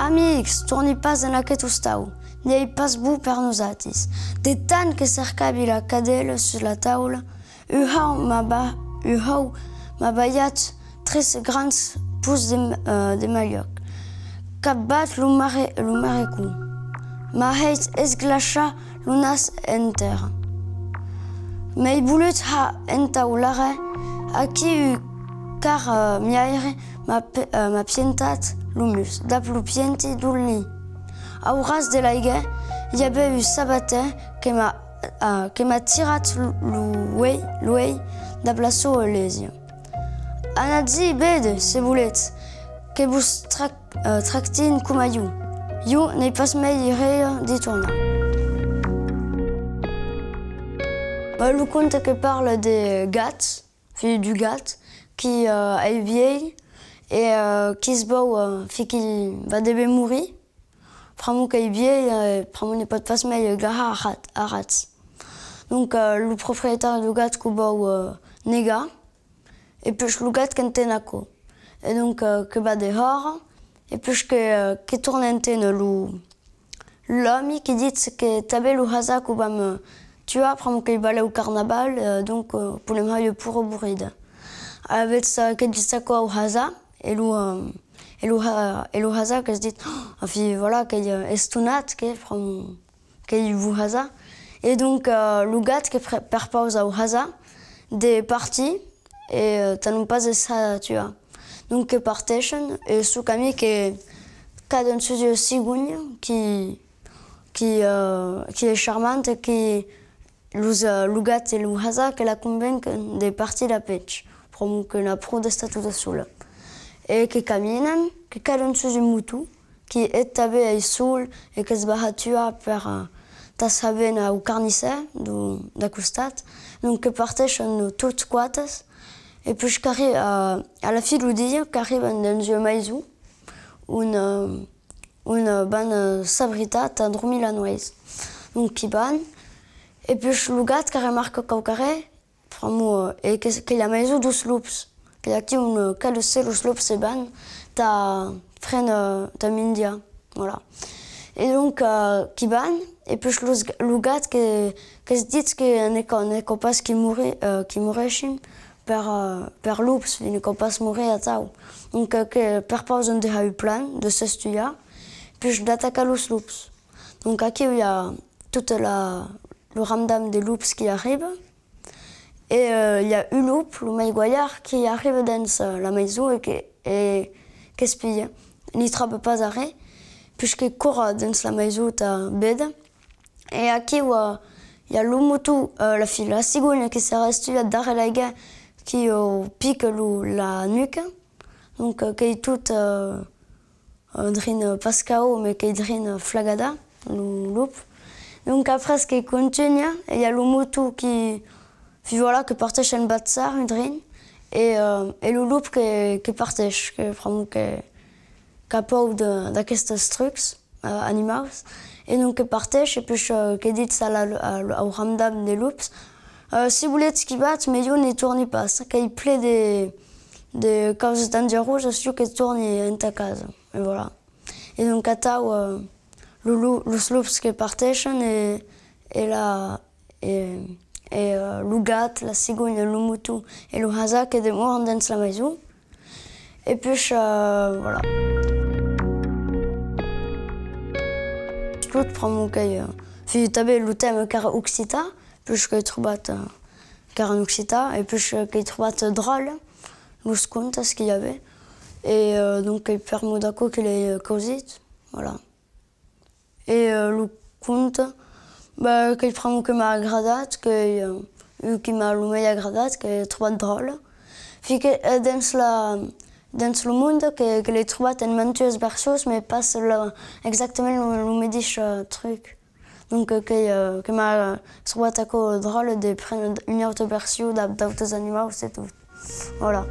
amics, torni pas en aquest hostau, n'hi pas bu per nosaltres. De tant que cercavi la cadela sur la taula, uhau m'ha ballat 3 grans pus de malloc. Cap bat lo marecú. M'ha heit esglaçar lo nas en terra. M'he volut ha entaulare, aquí car miaire m'ha pientat l'humus, dap lo pienti d'ul li. Au ras de l'aigua, hi avait eu sabater que m'a tirat l'ouei dap la solesia. Anadzi bede, se voulez, que vos tractin cum a you. You n'ai pas mai rire d'y tourner. Le conte qui parle des gats, fille du gat, qui est vieille et qui se bat, fille qui va devoir mourir. Pramo qui est vieille, pramo n'est pas de pas mai gaha arats. Donc le propriétaire du gat qui bat nega, et puis le gat qui est nako. Et donc que va dehors, et puis que tourne en tene l'homme qui dit que t'avais le hasard qui va me tuer, pramo qu'il va aller au carnaval, donc pour les mailles pour au bourride. Avec ça, qu'il dit ça quoi au hasard, et le hasard qui se dit, enfin voilà, qu'il est stunat, qu'il vous hasard. Et donc le gat qui perpose au hasard, des parties, et t'as non pas ça, tu vois. Donc que partation et sous cami que cada un sujet cigougne qui est charmante et qui le gat et le hasard que la convainc des parties de la pêche pour que la pro de statut de soul et que caminent que cada un sujet mutu qui est tabé à soul et que se bahatua per ta savena au carnisser d'acostat donc que partation toutes quatas. Et puis j'arrive à la filudie, qu'arrive dans un maïsou, une bonne sabrita, t'as dormi la noise. Donc qui ban. Et puis je regarde car remarque qu'au carré, et qu'il y a maïsou 12 loops. Qu'il y a qui une calcé le slope c'est ban, t'as freine ta mindia, voilà. Et donc qui ban. Et puis je regarde que se dit que n'est pas qui mourait chine. Per loops, il ne peut pas se mourir à tau. Donc, per pause, on a eu plein de ce studia, puis je l'attaque à los loops. Donc, ici, il y a tout le ramdam des loops qui arrive, et il y a un loop, le maïgoyard, qui arrive dans la maison et qui se pille. Il ne trappe pas arrêt, puisqu'il court dans la maison, ta bête. Et ici, il y a le moto, la fille, la cigogne qui s'est restée là derrière la gueule, qui pique la nuque, donc qui est toute drine pascao, mais qui est drine flagada, le loup. Donc après, ce qui continue, il y a le moto qui partage un batsar, une drine, et le loup qui partage, qui prend capot de ces trucs, animaux, et donc qui partage, et puis qui dit ça au ramdam des loups. Si vous voulez qui bat, mais il ne tourne pas. Quand il plaît des causes dangereuses, je suis qu'il tourne en ta case. Et voilà. Et donc, à le sloops qui partagent et le gat, la cigogne, le moutou et le hasard qui demeurent dans la maison. Et puis, voilà. Je prends mon cahier. Puis, tu avais le thème car Occita. Puis que trouvat car en Occita et puis que trouvat drôle le contes ce qu'il y avait et donc il permet d'accord qu'il est causé voilà et le conte qu'il prend que m'a agradat que qui m'a allumé agradat que trouvat drôle puis que dans le monde que les trouvat en mentueuse versos mais pas exactement le médiche truc. Donc, que m'a trouvé drôle de prendre une autre version d'autres animaux, c'est tout. Voilà.